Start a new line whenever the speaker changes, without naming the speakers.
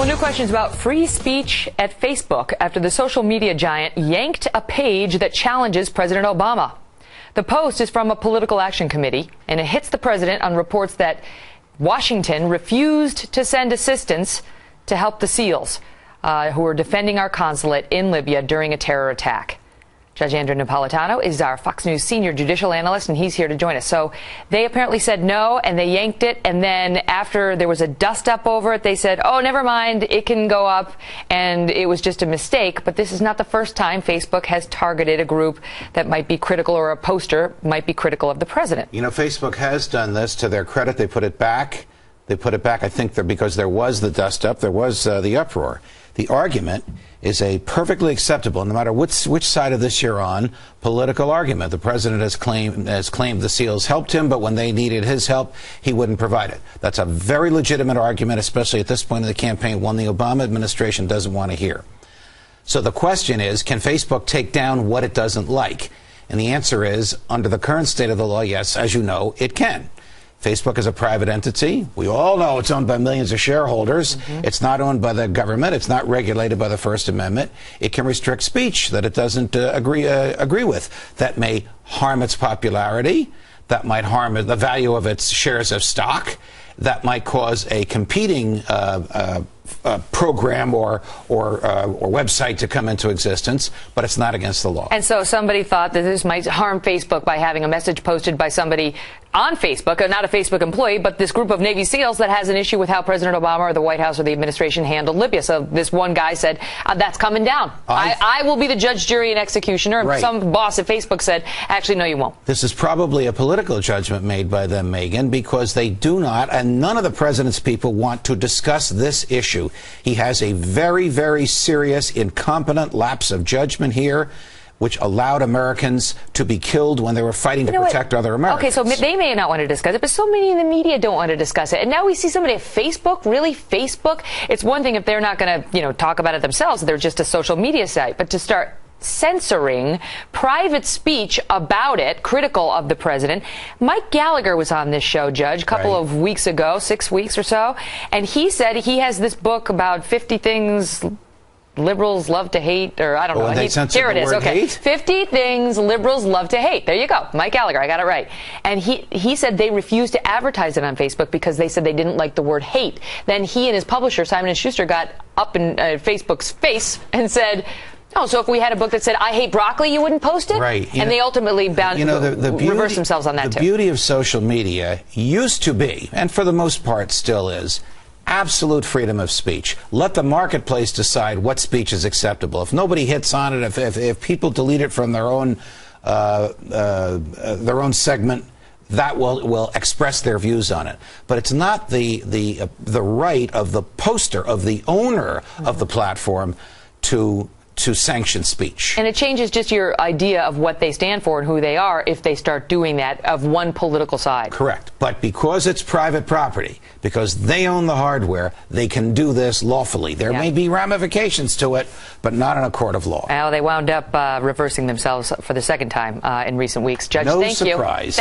Well, new questions about free speech at Facebook after the social media giant yanked a page that challenges President Obama. The post is from a political action committee, and it hits the president on reports that Washington refused to send assistance to help the SEALs who are defending our consulate in Libya during a terror attack. Judge Andrew Napolitano is our Fox News senior judicial analyst, and he's here to join us. So they apparently said no, and they yanked it. And then after there was a dust-up over it, they said, oh, never mind, it can go up, and it was just a mistake. But this is not the first time Facebook has targeted a group that might be critical, or a poster might be critical of the president.
You know, Facebook has done this. To their credit, they put it back. They put it back, I think, because there was the dust-up, there was the uproar. The argument is a perfectly acceptable, no matter which side of this you're on, political argument. The president has claimed the SEALs helped him, but when they needed his help, he wouldn't provide it. That's a very legitimate argument, especially at this point in the campaign, one the Obama administration doesn't want to hear. So the question is, can Facebook take down what it doesn't like? And the answer is, under the current state of the law, yes, as you know, it can. Facebook is a private entity. We all know it's owned by millions of shareholders. It's not owned by the government. It's not regulated by the First Amendment. It can restrict speech that it doesn't agree with. That may harm its popularity. That might harm the value of its shares of stock. That might cause a competing program or website to come into existence, but it's not against the law.
And so somebody thought that this might harm Facebook by having a message posted by somebody on Facebook, not a Facebook employee, but this group of Navy SEALs that has an issue with how President Obama or the White House or the administration handled Libya. So this one guy said, that's coming down. I will be the judge, jury, and executioner. And some boss at Facebook said, actually, no, you won't.
This is probably a political judgment made by them, Megan, because they do not, and none of the president's people want to discuss this issue. He has a very, very serious, incompetent lapse of judgment here, which allowed Americans to be killed when they were fighting to protect other Americans.
Okay, so they may not want to discuss it, but so many in the media don't want to discuss it. And now we see somebody at Facebook, really Facebook? It's one thing if they're not going to, talk about it themselves, they're just a social media site, but to start censoring private speech about it, critical of the president. Mike Gallagher was on this show, Judge, a couple of weeks ago, 6 weeks or so, and he said he has this book about 50 things liberals love to hate, or I don't know. Here it is. Okay. 50 things liberals love to hate. There you go. Mike Gallagher. I got it right. And he said they refused to advertise it on Facebook because they said they didn't like the word hate. Then he and his publisher, Simon & Schuster, got up in Facebook's face and said, oh, so if we had a book that said, I hate broccoli, you wouldn't post it?
Right.
And they ultimately reversed themselves on that, too.
The beauty of social media used to be, and for the most part still is, absolute freedom of speech. Let the marketplace decide what speech is acceptable. If nobody hits on it, if people delete it from their own segment, that will express their views on it. But it's not the right of the poster, of the owner of the platform to sanction speech.
And it changes just your idea of what they stand for and who they are if they start doing that of one political side.
Correct. But because it's private property, because they own the hardware, they can do this lawfully. There may be ramifications to it, but not in a court of law.
Well, they wound up reversing themselves for the second time in recent weeks. Judge, thank you.
No surprise.